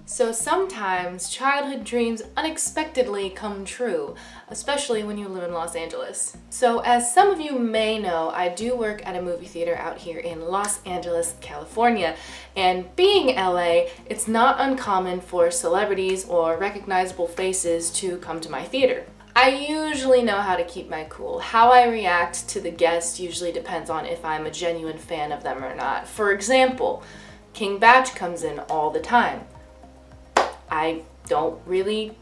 So sometimes childhood dreams unexpectedly come true, especially when you live in Los Angeles. So as some of you may know, I do work at a movie theater out here in Los Angeles, California. And being LA, it's not uncommon for celebrities or recognizable faces to come to my theater. I usually know how to keep my cool. How I react to the guests usually depends on if I'm a genuine fan of them or not. For example, King Batch comes in all the time. I don't really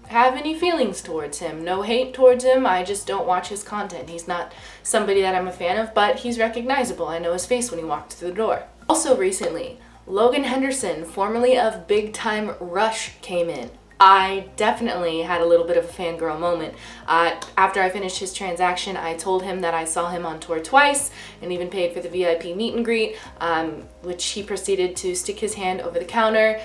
have any feelings towards him. No hate towards him, I just don't watch his content. He's not somebody that I'm a fan of, but he's recognizable. I know his face when he walked through the door. Also recently, Logan Henderson, formerly of Big Time Rush, came in. I definitely had a little bit of a fangirl moment. After I finished his transaction, I told him that I saw him on tour twice and even paid for the VIP meet and greet, which he proceeded to stick his hand over the counter,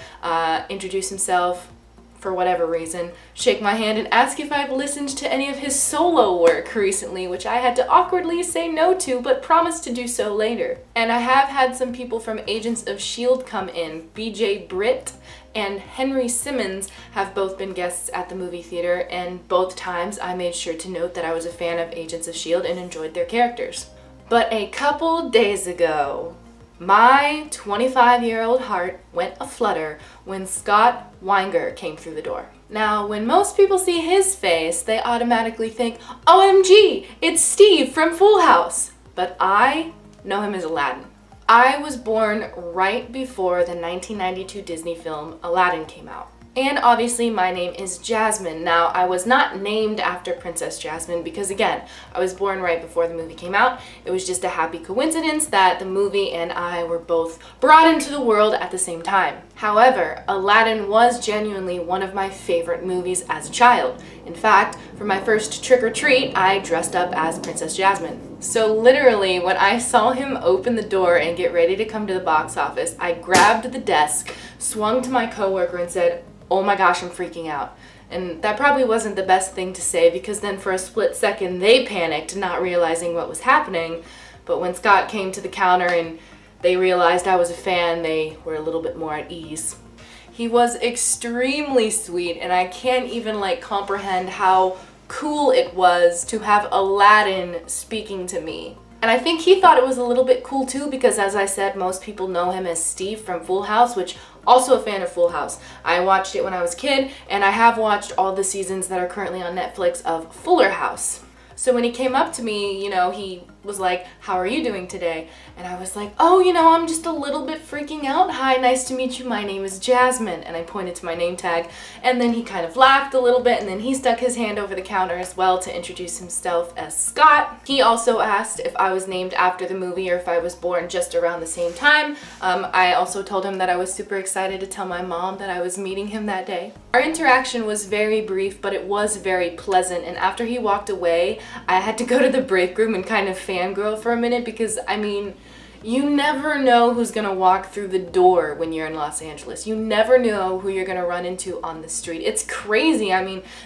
introduce himself for whatever reason, shake my hand and ask if I've listened to any of his solo work recently, which I had to awkwardly say no to, but promised to do so later. And I have had some people from Agents of S.H.I.E.L.D. come in. BJ Britt and Henry Simmons have both been guests at the movie theater, and both times I made sure to note that I was a fan of Agents of S.H.I.E.L.D. and enjoyed their characters. But a couple days ago, my 25-year-old heart went aflutter when Scott Weinger came through the door. Now, when most people see his face, they automatically think, OMG, it's Steve from Full House. But I know him as Aladdin. I was born right before the 1992 Disney film Aladdin came out. And obviously my name is Jasmine. Now, I was not named after Princess Jasmine because, again, I was born right before the movie came out. It was just a happy coincidence that the movie and I were both brought into the world at the same time. However, Aladdin was genuinely one of my favorite movies as a child. In fact, for my first trick-or-treat, I dressed up as Princess Jasmine. So literally, when I saw him open the door and get ready to come to the box office, I grabbed the desk, swung to my coworker and said, "Oh my gosh, I'm freaking out." And that probably wasn't the best thing to say because then for a split second they panicked, not realizing what was happening. But when Scott came to the counter and they realized I was a fan, they were a little bit more at ease. He was extremely sweet, and I can't even comprehend how cool it was to have Aladdin speaking to me. And I think he thought it was a little bit cool too because, as I said, most people know him as Steve from Full House, which also a fan of Full House. I watched it when I was a kid, and I have watched all the seasons that are currently on Netflix of Fuller House. So when he came up to me, he was like, "How are you doing today?" And I was like, "Oh, I'm just a little bit freaking out. Hi, nice to meet you. My name is Jasmine." And I pointed to my name tag, and then he kind of laughed a little bit, and then he stuck his hand over the counter as well to introduce himself as Scott. He also asked if I was named after the movie or if I was born just around the same time. I also told him that I was super excited to tell my mom that I was meeting him that day. Our interaction was very brief, but it was very pleasant, and after he walked away, I had to go to the break room and kind of fangirl for a minute because, you never know who's gonna walk through the door when you're in Los Angeles. You never know who you're gonna run into on the street. It's crazy.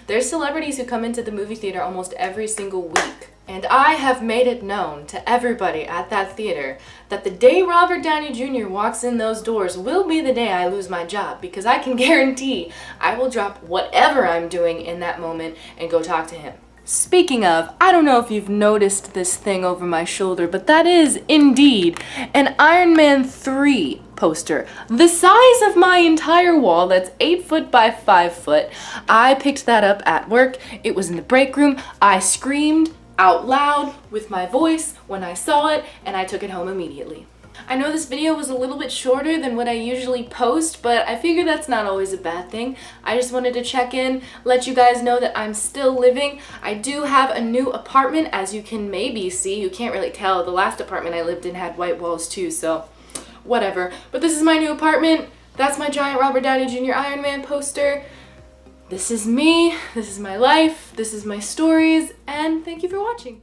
There's celebrities who come into the movie theater almost every single week. And I have made it known to everybody at that theater that the day Robert Downey Jr. walks in those doors will be the day I lose my job, because I can guarantee I will drop whatever I'm doing in that moment and go talk to him. Speaking of, I don't know if you've noticed this thing over my shoulder, but that is indeed an Iron Man 3 poster. The size of my entire wall, that's 8 foot by 5 foot. I picked that up at work. It was in the break room. I screamed out loud with my voice when I saw it, and I took it home immediately. I know this video was a little bit shorter than what I usually post, but I figure that's not always a bad thing. I just wanted to check in, let you guys know that I'm still living. I do have a new apartment, as you can maybe see. You can't really tell. The last apartment I lived in had white walls too, so whatever. But this is my new apartment. That's my giant Robert Downey Jr. Iron Man poster. This is me. This is my life. This is my stories, and thank you for watching.